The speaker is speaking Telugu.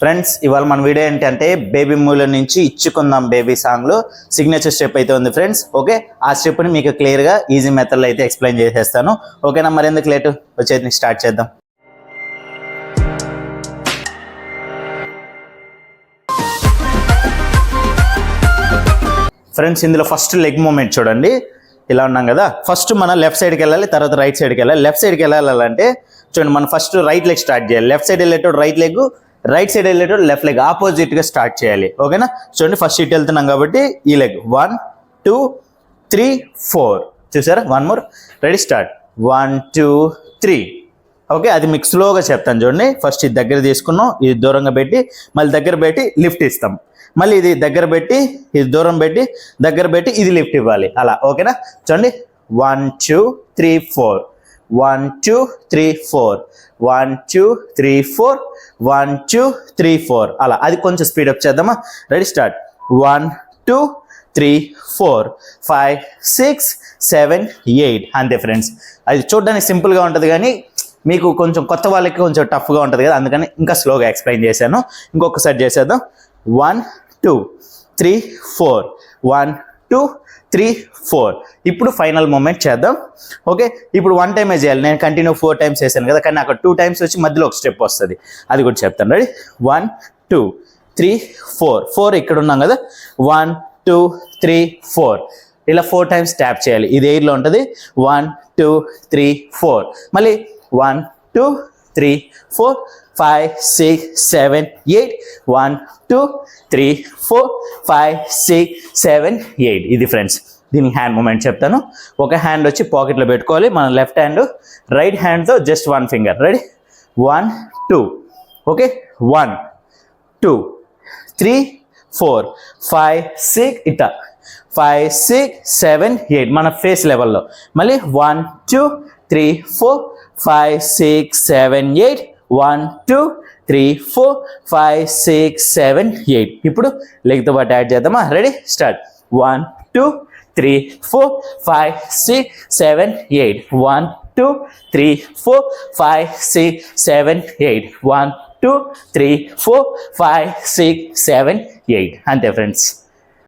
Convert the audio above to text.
ఫ్రెండ్స్ ఇవాళ మన వీడియో ఏంటంటే బేబీ మూల నుంచి ఇచ్చుకుందాం బేబీ సాంగ్లో సిగ్నేచర్ స్టెప్ అయితే ఉంది ఫ్రెండ్స్. ఓకే, ఆ స్టెప్ని మీకు క్లియర్గా ఈజీ మెథడ్లో అయితే ఎక్స్ప్లెయిన్ చేసేస్తాను. ఓకేనా, మరి ఎందుకు లేటు, వచ్చేది స్టార్ట్ చేద్దాం. ఫ్రెండ్స్ ఇందులో ఫస్ట్ లెగ్ మూమెంట్ చూడండి, ఇలా ఉన్నాం కదా. ఫస్ట్ మనం లెఫ్ట్ సైడ్కి వెళ్ళాలి, తర్వాత రైట్ సైడ్కి వెళ్ళాలి. లెఫ్ట్ సైడ్కి వెళ్ళాలంటే చూడండి, మనం ఫస్ట్ రైట్ లెగ్ స్టార్ట్ చేయాలి. లెఫ్ట్ సైడ్ వెళ్ళేటప్పుడు రైట్ లెగ్, రైట్ సైడ్ వెళ్ళేటప్పుడు లెఫ్ట్ లెగ్ ఆపోజిట్గా స్టార్ట్ చేయాలి. ఓకేనా, చూడండి ఫస్ట్ ఇటు వెళ్తున్నాం కాబట్టి ఈ లెగ్ 1 2 3 4 చూసారా. 1 more, రెడీ స్టార్ట్. 1 2 3. ఓకే, అది మీకు స్లోగా చెప్తాను చూడండి. ఫస్ట్ ఇది దగ్గర తీసుకున్నాం, ఇది దూరంగా పెట్టి మళ్ళీ దగ్గర పెట్టి లిఫ్ట్ ఇస్తాం. మళ్ళీ ఇది దగ్గర పెట్టి, ఇది దూరం పెట్టి, దగ్గర పెట్టి ఇది లిఫ్ట్ ఇవ్వాలి, అలా. ఓకేనా, చూడండి 1 2 3 4 1 2 3 4 1 2 3 4 1 2 3 4 అలా. అది కొంచెం స్పీడప్ చేద్దామా. Ready start. 1 2 3 4 5 6 7 8 అంతే ఫ్రెండ్స్. అది చూడడానికి సింపుల్గా ఉంటుంది కానీ మీకు కొంచెం కొత్త వాళ్ళకి కొంచెం టఫ్గా ఉంటుంది కదా, అందుకని ఇంకా స్లోగా ఎక్స్ప్లెయిన్ చేశాను. ఇంకొకసారి చేసేద్దాం. 1 2 3 4 1 2 3 4. ఇప్పుడు ఫైనల్ మూమెంట్ చేద్దాం. ఓకే, ఇప్పుడు 1 టైమే చేయాలి. నేను కంటిన్యూ 4 టైమ్స్ చేశాను కదా, కానీ అక్కడ 2 టైమ్స్ వచ్చి మధ్యలో ఒక స్టెప్ వస్తుంది, అది కూడా చెప్తాను. రెడీ 1 2 3 4 4 ఇక్కడ ఉన్నాం కదా. 1 2 3 4 ఇలా 4 టైమ్స్ ట్యాప్ చేయాలి. ఇది ఎయిర్లో ఉంటుంది. 1 2 3 4 మళ్ళీ 1 2 3 4 5 6 7 8 1 2 3 4 5 6 7 8. ఇది ఫ్రెండ్స్, దీనికి హ్యాండ్ మూమెంట్ చెప్తాను. ఒక హ్యాండ్ వచ్చి పాకెట్లో పెట్టుకోవాలి, మన లెఫ్ట్ హ్యాండ్ రైట్ హ్యాండ్తో జస్ట్ 1 ఫింగర్. రెడీ 1 2. ఓకే, 1 2 3 4 5 6 ఇట్లా 5 6 7 8 మన ఫేస్ లెవెల్లో. మళ్ళీ 1 2 3 4 5 6 7 8 1 2 3 4 5 6 7 8. ఇప్పుడు లెగ్తో పాటు యాడ్ చేద్దామా. Ready start. 1 2 3 4 5 6 7 8 1 2 3 4 5 6 7 8 1 2 3 4 5 6 7 8 అంతే ఫ్రెండ్స్.